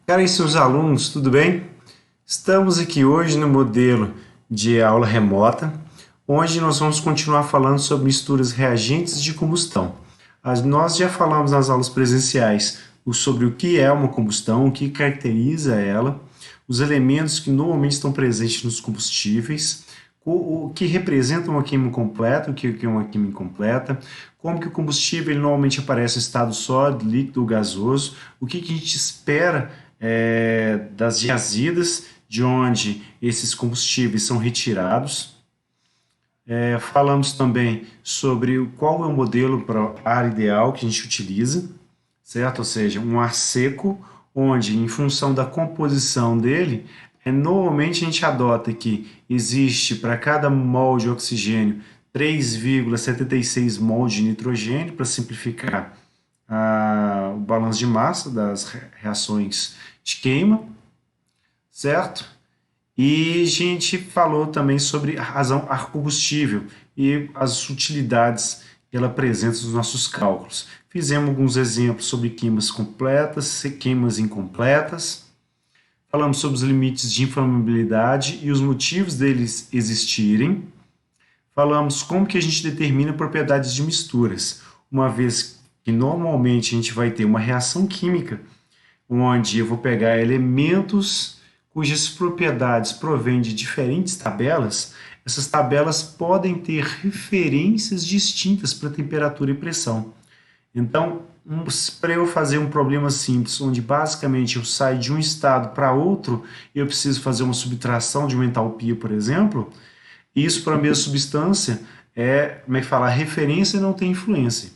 Caríssimos alunos, tudo bem? Estamos aqui hoje no modelo de aula remota, onde nós vamos continuar falando sobre misturas reagentes de combustão. Nós já falamos nas aulas presenciais sobre o que é uma combustão, o que caracteriza ela, os elementos que normalmente estão presentes nos combustíveis, o que representa uma queima completa, o que é uma queima incompleta, como que o combustível ele normalmente aparece em estado sólido, líquido ou gasoso, o que a gente espera das jazidas, de onde esses combustíveis são retirados. Falamos também sobre qual é o modelo para ar ideal que a gente utiliza, certo? Ou seja, um ar seco, onde, em função da composição dele, normalmente a gente adota que existe para cada mol de oxigênio 3,76 mol de nitrogênio, para simplificar o balanço de massa das reações de queima, certo? E a gente falou também sobre a razão ar combustível e as utilidades que ela apresenta nos nossos cálculos. Fizemos alguns exemplos sobre queimas completas, queimas incompletas. Falamos sobre os limites de inflamabilidade e os motivos deles existirem. Falamos como que a gente determina propriedades de misturas, uma vez que normalmente a gente vai ter uma reação química, onde eu vou pegar elementos cujas propriedades provêm de diferentes tabelas. Essas tabelas podem ter referências distintas para temperatura e pressão. Então, para eu fazer um problema simples, onde basicamente eu saio de um estado para outro, eu preciso fazer uma subtração de uma entalpia, por exemplo, isso para a mesma substância como é que fala, a referência não tem influência.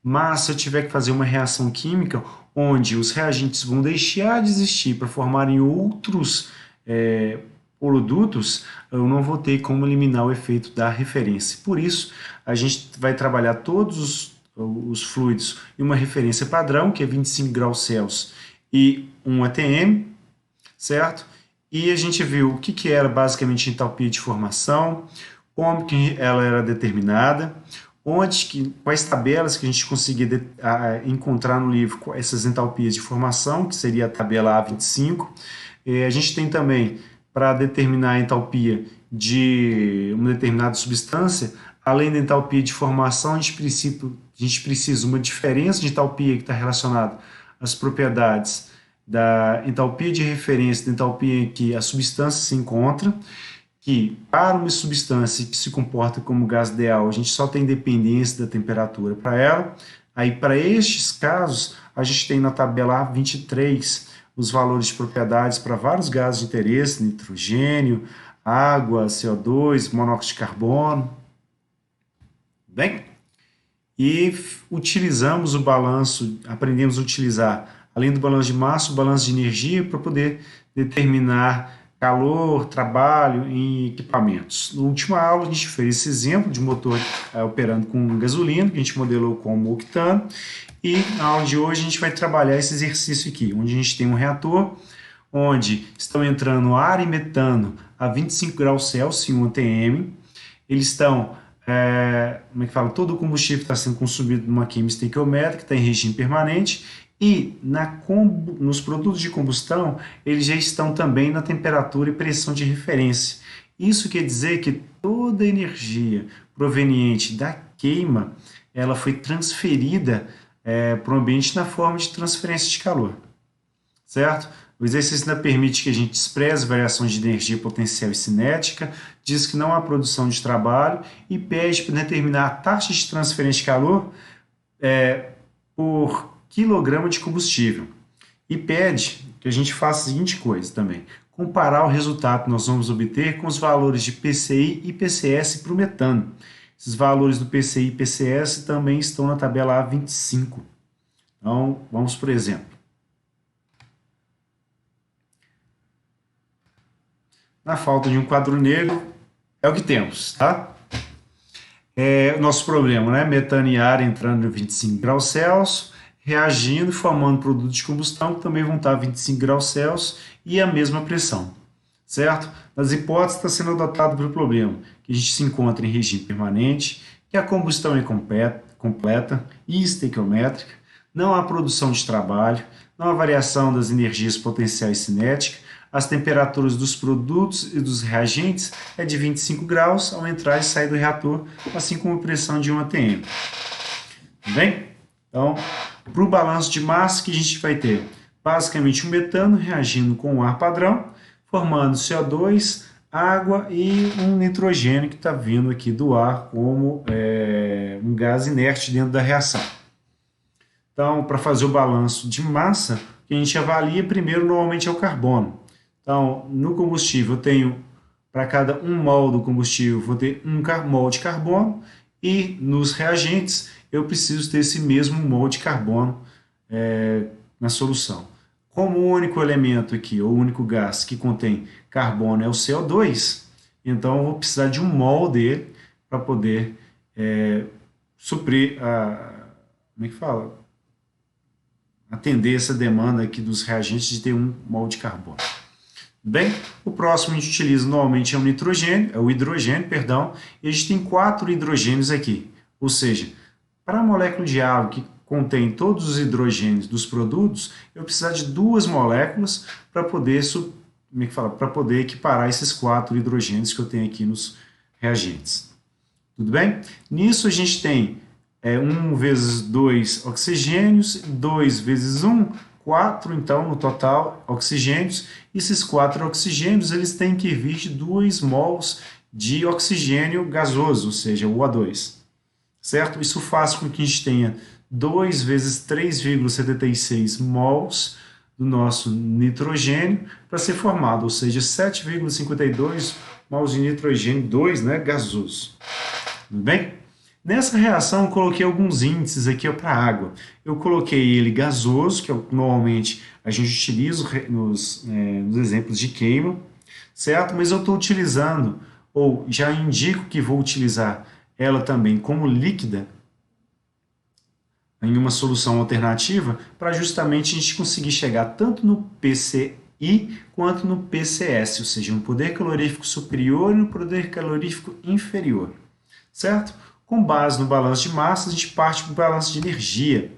Mas se eu tiver que fazer uma reação química, onde os reagentes vão deixar de existir para formarem outros produtos, eu não vou ter como eliminar o efeito da referência. Por isso, a gente vai trabalhar todos os fluidos em uma referência padrão, que é 25 graus Celsius e 1 atm, certo? E a gente viu o que era basicamente entalpia de formação, como que ela era determinada, quais tabelas que a gente conseguia encontrar no livro essas entalpias de formação, que seria a tabela A25. A gente tem também, para determinar a entalpia de uma determinada substância, além da entalpia de formação, a gente precisa de uma diferença de entalpia que está relacionada às propriedades da entalpia de referência, da entalpia em que a substância se encontra, que para uma substância que se comporta como gás ideal, a gente só tem dependência da temperatura para ela. Aí, para estes casos, a gente tem na tabela A23 os valores de propriedades para vários gases de interesse, nitrogênio, água, CO2, monóxido de carbono. Bem, e utilizamos o balanço, aprendemos a utilizar, além do balanço de massa, o balanço de energia para poder determinar calor, trabalho em equipamentos. Na última aula a gente fez esse exemplo de motor operando com gasolina, que a gente modelou como octano, e na aula de hoje a gente vai trabalhar esse exercício aqui, onde a gente tem um reator, onde estão entrando ar e metano a 25 graus Celsius em 1 atm, eles estão como é que fala? Todo o combustível está sendo consumido numa queima estequiométrica, está em regime permanente, e nos produtos de combustão, eles já estão também na temperatura e pressão de referência. Isso quer dizer que toda a energia proveniente da queima, ela foi transferida para o ambiente na forma de transferência de calor, certo? O exercício ainda permite que a gente despreze variações de energia potencial e cinética, diz que não há produção de trabalho e pede para determinar a taxa de transferência de calor por quilograma de combustível. E pede que a gente faça a seguinte coisa também, comparar o resultado que nós vamos obter com os valores de PCI e PCS para o metano. Esses valores do PCI e PCS também estão na tabela A25. Então, vamos por exemplo. Na falta de um quadro negro, é o que temos, tá? Nosso problema, né? Metano e ar entrando em 25 graus Celsius, reagindo e formando produtos de combustão que também vão estar a 25 graus Celsius e a mesma pressão, certo? Nas hipóteses está sendo adotado para o problema, que a gente se encontra em regime permanente, que a combustão é completa e estequiométrica, não há produção de trabalho, não há variação das energias potenciais cinéticas, as temperaturas dos produtos e dos reagentes é de 25 graus ao entrar e sair do reator, assim como a pressão de 1 atm. Tudo bem? Então, para o balanço de massa, que a gente vai ter basicamente o metano reagindo com o ar padrão, formando CO2, água e um nitrogênio que está vindo aqui do ar como um gás inerte dentro da reação. Então, para fazer o balanço de massa, o que a gente avalia primeiro normalmente é o carbono. Então, no combustível eu tenho, para cada 1 mol do combustível, vou ter 1 mol de carbono, e nos reagentes eu preciso ter esse mesmo mol de carbono na solução. Como o único elemento aqui, ou o único gás que contém carbono é o CO2, então eu vou precisar de 1 mol dele para poder suprir como é que fala? Atender essa demanda aqui dos reagentes de ter 1 mol de carbono. Bem, o próximo a gente utiliza normalmente é o hidrogênio, perdão, e a gente tem 4 hidrogênios aqui, ou seja, para a molécula de água que contém todos os hidrogênios dos produtos, eu vou precisar de 2 moléculas para poder, para poder equiparar esses 4 hidrogênios que eu tenho aqui nos reagentes. Tudo bem? Nisso a gente tem 1 vezes 2 oxigênios, 2 vezes 1, 4, então, no total, oxigênios. E esses 4 oxigênios, eles têm que vir de 2 mols de oxigênio gasoso, ou seja, o O2. Certo? Isso faz com que a gente tenha 2 vezes 3,76 mols do nosso nitrogênio para ser formado, ou seja, 7,52 mols de nitrogênio 2, né, gasoso. Tudo bem? Nessa reação eu coloquei alguns índices aqui para a água. Eu coloquei ele gasoso, que é o que normalmente a gente utiliza nos exemplos de queima, certo? Mas eu estou utilizando, ou já indico que vou utilizar ela também como líquida, em uma solução alternativa, para justamente a gente conseguir chegar tanto no PCI quanto no PCS, ou seja, no poder calorífico superior e no poder calorífico inferior, certo? Com base no balanço de massa, a gente parte para o balanço de energia,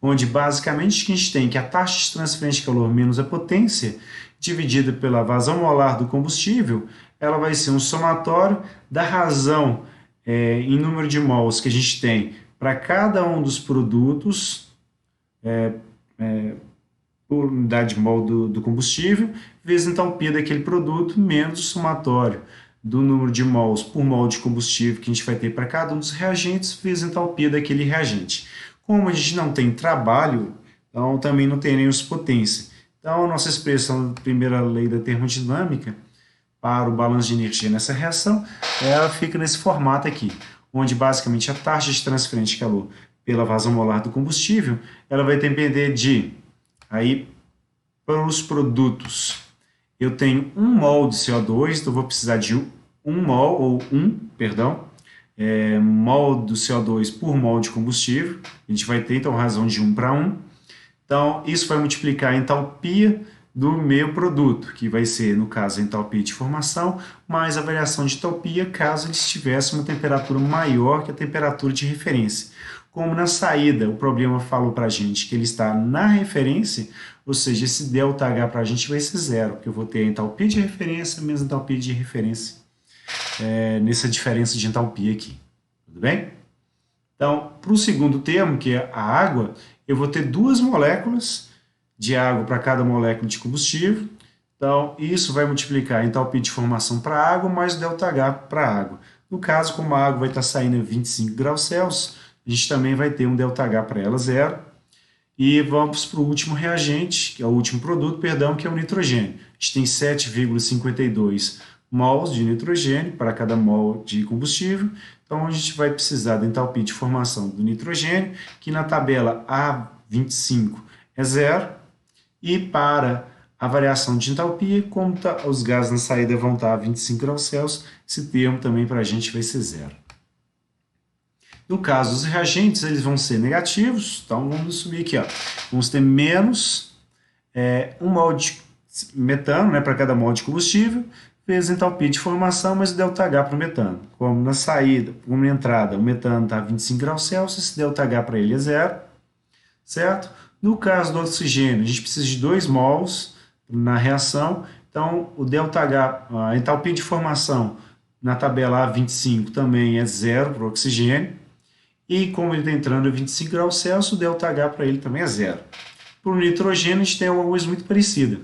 onde basicamente a gente tem que a taxa de transferência de calor menos a potência, dividida pela vazão molar do combustível, ela vai ser um somatório da razão em número de mols que a gente tem para cada um dos produtos, por unidade de mol do combustível, vezes a entalpia daquele produto, menos o somatório do número de mols por mol de combustível que a gente vai ter para cada um dos reagentes, vezes a entalpia daquele reagente. Como a gente não tem trabalho, então também não teremos potência. Então, a nossa expressão da primeira lei da termodinâmica para o balanço de energia nessa reação, ela fica nesse formato aqui, onde basicamente a taxa de transferência de calor pela vazão molar do combustível, ela vai depender de, aí, para os produtos, eu tenho 1 mol de CO2, então vou precisar de 1 mol, ou 1, perdão, mol do CO2 por mol de combustível. A gente vai ter, então, razão de 1 para 1. Então, isso vai multiplicar a entalpia do meu produto, que vai ser, no caso, a entalpia de formação, mais a variação de entalpia, caso ele estivesse uma temperatura maior que a temperatura de referência. Como na saída o problema falou para a gente que ele está na referência, ou seja, esse ΔH para a gente vai ser zero, porque eu vou ter a entalpia de referência menos a entalpia de referência nessa diferença de entalpia aqui. Tudo bem? Então, para o segundo termo, que é a água, eu vou ter 2 moléculas de água para cada molécula de combustível. Então, isso vai multiplicar a entalpia de formação para a água mais o ΔH para a água. No caso, como a água vai estar saindo a 25 graus Celsius, a gente também vai ter um ΔH para ela zero. E vamos para o último reagente, que é o último produto, perdão, que é o nitrogênio. A gente tem 7,52 mols de nitrogênio para cada mol de combustível. Então, a gente vai precisar da entalpia de formação do nitrogênio, que na tabela A25 é zero. E para a variação de entalpia, como os gases na saída vão estar a 25 graus Celsius, esse termo também para a gente vai ser zero. No caso dos reagentes, eles vão ser negativos, então vamos subir aqui, ó. Vamos ter menos 1 mol de metano, né, para cada mol de combustível, vezes a entalpia de formação, mais o ΔH para o metano. Como na saída, como na entrada, o metano está a 25 graus Celsius, esse ΔH para ele é zero, certo? No caso do oxigênio, a gente precisa de 2 mols na reação, então o ΔH, a entalpia de formação na tabela A25 também é zero para o oxigênio, e como ele está entrando a 25 graus Celsius, o ΔH para ele também é zero. Para o nitrogênio, a gente tem alguma coisa muito parecida,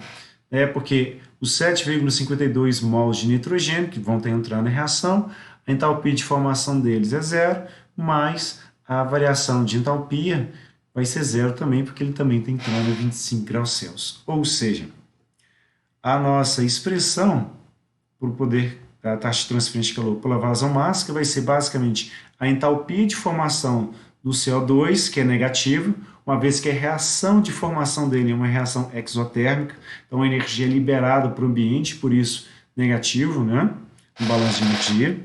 porque os 7,52 mols de nitrogênio que vão estar entrando na reação, a entalpia de formação deles é zero, mas a variação de entalpia vai ser zero também, porque ele também está entrando a 25 graus Celsius. Ou seja, a nossa expressão para o poder da taxa de transferência de calor pela vazão máxima vai ser basicamente a entalpia de formação do CO2, que é negativa, uma vez que a reação de formação dele é uma reação exotérmica, então a energia é liberada para o ambiente, por isso negativo, né? No balanço de energia.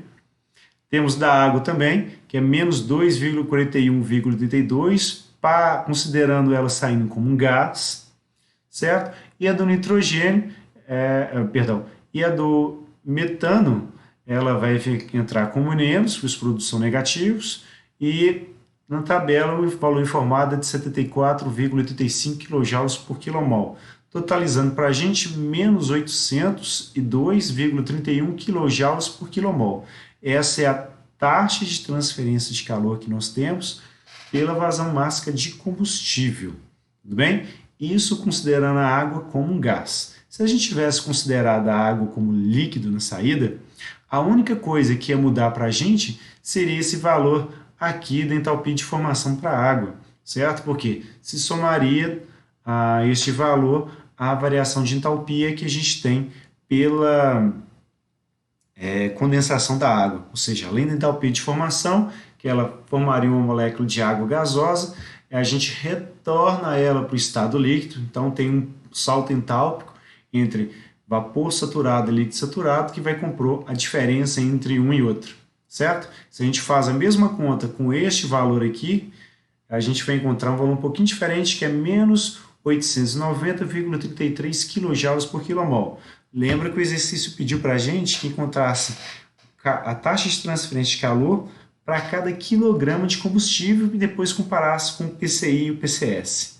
Temos da água também, que é menos 2,41,32, considerando ela saindo como um gás, certo? E a do nitrogênio, e a do metano, ela vai entrar como menos, porque os produtos são negativos, e na tabela o valor informado é de 74,85 kJ por quilomol, totalizando para a gente menos 802,31 kJ por quilomol. Essa é a taxa de transferência de calor que nós temos pela vazão máxima de combustível, tudo bem? Isso considerando a água como um gás. Se a gente tivesse considerado a água como líquido na saída, a única coisa que ia mudar para a gente seria esse valor aqui da entalpia de formação para a água, certo? Porque se somaria a este valor a variação de entalpia que a gente tem pela condensação da água, ou seja, além da entalpia de formação, que ela formaria uma molécula de água gasosa, a gente retorna ela para o estado líquido, então tem um salto entálpico entre vapor saturado e líquido saturado que vai compor a diferença entre um e outro, certo? Se a gente faz a mesma conta com este valor aqui, a gente vai encontrar um valor um pouquinho diferente, que é menos 890,33 kJ por quilomol. Lembra que o exercício pediu para a gente que encontrasse a taxa de transferência de calor para cada quilograma de combustível e depois comparasse com o PCI e o PCS.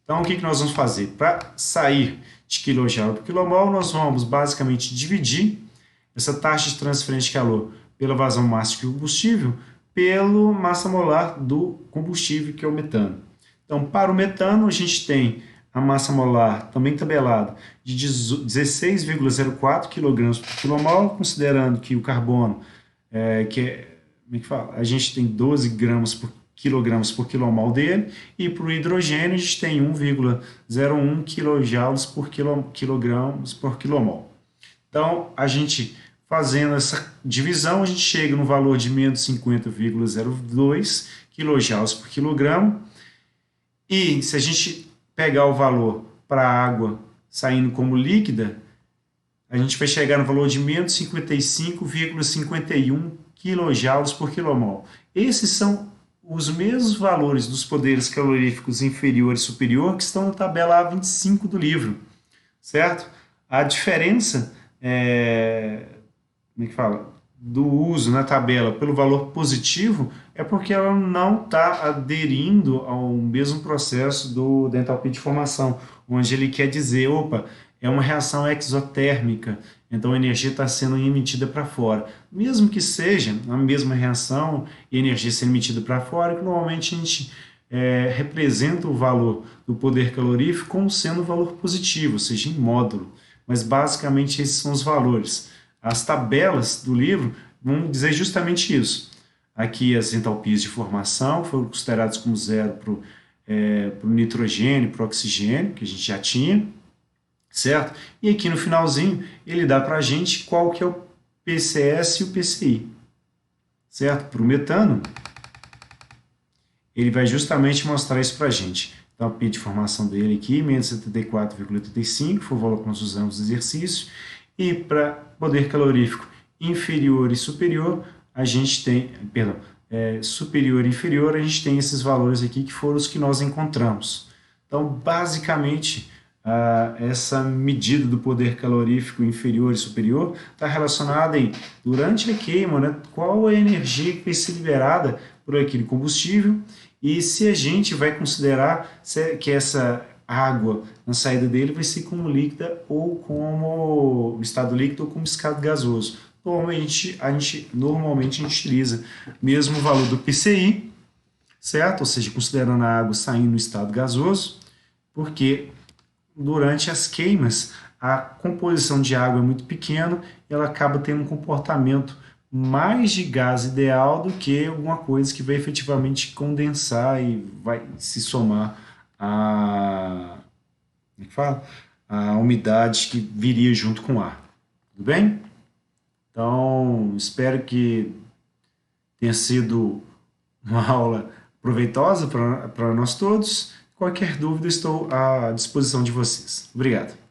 Então, o que nós vamos fazer? Para sair de kJ por quilomol, nós vamos basicamente dividir essa taxa de transferência de calor pela vazão máxima de combustível pela massa molar do combustível, que é o metano. Então, para o metano, a gente tem a massa molar, também tabelada, de 16,04 kg por quilomol, considerando que o carbono, a gente tem 12 gramas por quilogramas por quilomol dele, e para o hidrogênio a gente tem 1,01 kJ por quilogramas por quilomol. Então, a gente fazendo essa divisão, a gente chega no valor de menos 50,02 kJ por quilograma, e se a gente pegar o valor para a água saindo como líquida, a gente vai chegar no valor de menos 55,51 kJ por quilomol. Esses são os mesmos valores dos poderes caloríficos inferior e superior que estão na tabela A25 do livro, certo? A diferença do uso na tabela pelo valor positivo é porque ela não está aderindo ao mesmo processo da entalpia de formação, onde ele quer dizer, opa, é uma reação exotérmica, então a energia está sendo emitida para fora. Mesmo que seja a mesma reação e a energia sendo emitida para fora, que normalmente a gente representa o valor do poder calorífico como sendo um valor positivo, ou seja, em módulo. Mas basicamente esses são os valores. As tabelas do livro vão dizer justamente isso. Aqui as entalpias de formação foram consideradas como zero para o nitrogênio, para o oxigênio, que a gente já tinha, certo? E aqui no finalzinho ele dá para a gente qual que é o PCS e o PCI, certo? Para o metano, ele vai justamente mostrar isso para a gente. Então, a entalpia de formação dele aqui, menos 74,85, foi o valor que nós usamos no exercício, e para poder calorífico inferior e superior, a gente tem, superior e inferior, a gente tem esses valores aqui que foram os que nós encontramos. Então, basicamente, essa medida do poder calorífico inferior e superior está relacionada em, durante a queima, né, qual a energia que vai ser liberada por aquele combustível e se a gente vai considerar que essa água na saída dele vai ser como líquida ou como estado líquido ou como estado gasoso. Normalmente a gente utiliza mesmo o valor do PCI, certo? Ou seja, considerando a água saindo no estado gasoso, porque durante as queimas a composição de água é muito pequena e ela acaba tendo um comportamento mais de gás ideal do que alguma coisa que vai efetivamente condensar e vai se somar a, como é que fala? A umidade que viria junto com o ar. Tudo bem? Então, espero que tenha sido uma aula proveitosa para nós todos. Qualquer dúvida, estou à disposição de vocês. Obrigado.